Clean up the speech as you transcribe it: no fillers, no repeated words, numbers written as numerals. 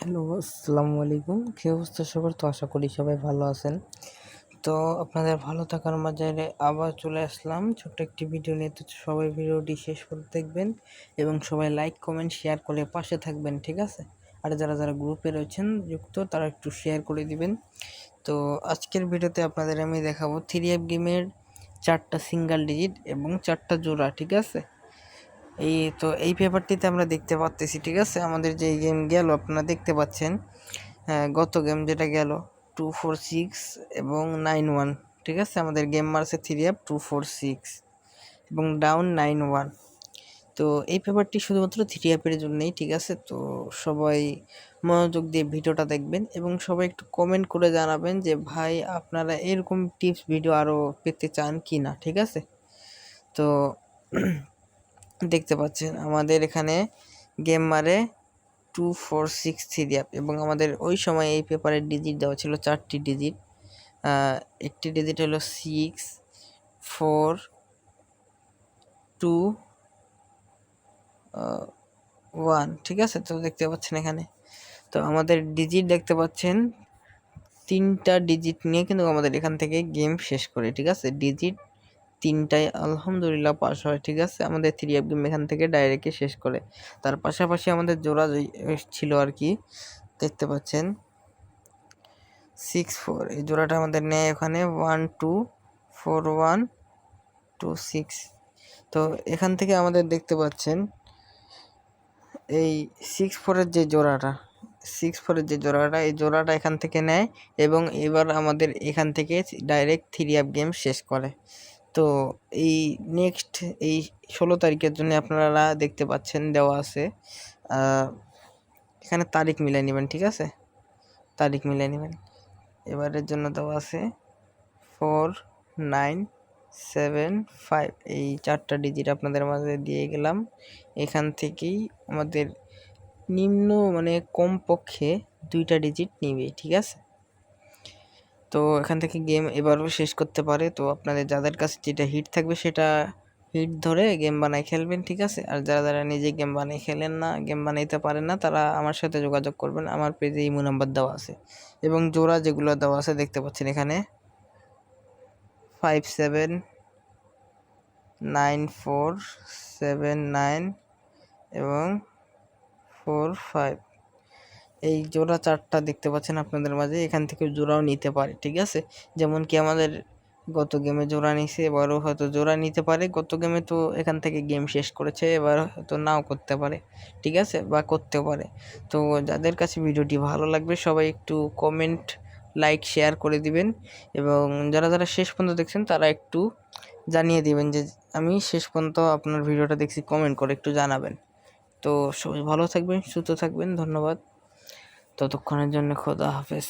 Hello, আসসালামু আলাইকুম। কী অবস্থা সবার? তো আশা করি সবাই ভালো আছেন। তো আপনাদের ভালো থাকার মাঝে আবার চলে আসলাম ছোট্ট একটি ভিডিও নিয়ে। তো সবাই ভিডিওটি শেষ করে দেখবেন এবং সবাই লাইক, কমেন্ট, শেয়ার করে পাশে থাকবেন, ঠিক আছে? আর যারা গ্রুপে রয়েছেন যুক্ত তারা একটু শেয়ার করে দিবেন। তো আজকের ভিডিওতে আপনাদের আমি দেখাবো 3F গেমের 4টা সিঙ্গেল ডিজিট এবং 4টা জোড়া, ঠিক আছে? এই পেপারটিতে আমরা দেখতে পাচ্তেছি, ঠিক আছে? আমাদের যে গেম গেল আপনারা দেখতে পাচ্ছেন, গত গেম যেটা গেল 246 এবং 91, ঠিক আছে? আমাদের গেম মারছে 3F 246 এবং ডাউন 91। তো এই পেপারটি শুধুমাত্র 3F-এর জন্যই, ঠিক আছে? তো সবাই মনোযোগ দিয়ে ভিডিওটা দেখবেন এবং সবাই একটু কমেন্ট করে জানাবেন যে ভাই আপনারা এরকম টিপস ভিডিও আরও পেতে চান কি না, ঠিক আছে? তো দেখতে পাচ্ছেন আমাদের এখানে গেম মারে 246 3F এবং আমাদের ওই সময় এই পেপারের ডিজিট দেওয়া ছিল 4টি ডিজিট। একটি ডিজিট হলো 6 4 2 1, ঠিক আছে? তো দেখতে পাচ্ছেন এখানে, তো আমাদের ডিজিট দেখতে পাচ্ছেন 3টা ডিজিট নিয়ে কিন্তু আমাদের এখান থেকে গেম শেষ করে, ঠিক আছে? ডিজিট 3টায় আলহামদুলিল্লাহ পাস হয়, ঠিক আছে? আমাদের 3F গেম এখান থেকে ডাইরেক্টলি শেষ করে। তার পাশাপাশি আমাদের জোড়া ছিল আর কি, দেখতে পাচ্ছেন 6 4, এই জোড়াটা আমাদের নেয় ওখানে 1 2 4 1 2 6। তো এখান থেকে আমাদের দেখতে পাচ্ছেন এই 6 4-এর যে জোড়াটা, এই জোড়াটা এখান থেকে নেয় এবং এবার আমাদের এখান থেকে ডাইরেক্ট 3F গেম শেষ করে। তো এই নেক্সট এই 16 তারিখের জন্য আপনারা দেখতে পাচ্ছেন দেওয়া আছে, এখানে তারিখ মিলাই নেবেন, ঠিক আছে? তারিখ মিলাই নেবেন। এবারের জন্য দেওয়া আছে 4 9 7 5, এই 4টা ডিজিট আপনাদের মাঝে দিয়ে গেলাম। এখান থেকেই আমাদের নিম্ন মানে কমপক্ষে 2টা ডিজিট নিবে, ঠিক আছে? তো এখান থেকে গেম এবারও শেষ করতে পারে। তো আপনাদের যাদের কাছে যেটা হিট থাকবে সেটা হিট ধরে গেম বানাই খেলবেন, ঠিক আছে? আর যারা নিজে গেম বানাই খেলেন না, গেম বানাইতে পারেন না, তারা আমার সাথে যোগাযোগ করবেন। আমার পেজে ইমো নাম্বার দেওয়া আছে এবং জোড়া যেগুলো দেওয়া আছে দেখতে পাচ্ছেন এখানে 5 7 9 4 7 9 এবং 4 5, এই জোড়া 4টা দেখতে পাচ্ছেন আপনাদের মাঝে। এখান থেকে জোড়াও নিতে পারে, ঠিক আছে? যেমন কি আমাদের গত গেমে জোড়া নিছে, এবারও হয়তো জোড়া নিতে পারে। গত গেমে তো এখান থেকে গেম শেষ করেছে, এবার হয়তো নাও করতে পারে, ঠিক আছে? বা করতেও পারে। তো যাদের কাছে ভিডিওটি ভালো লাগবে সবাই একটু কমেন্ট, লাইক, শেয়ার করে দিবেন এবং যারা শেষ পর্যন্ত দেখছেন তারা একটু জানিয়ে দিবেন যে আমি শেষ পর্যন্ত আপনার ভিডিওটা দেখছি, কমেন্ট করে একটু জানাবেন। তো সবাই ভালো থাকবেন, সুস্থ থাকবেন, ধন্যবাদ। ততক্ষণের জন্য খোদা হাফেজ।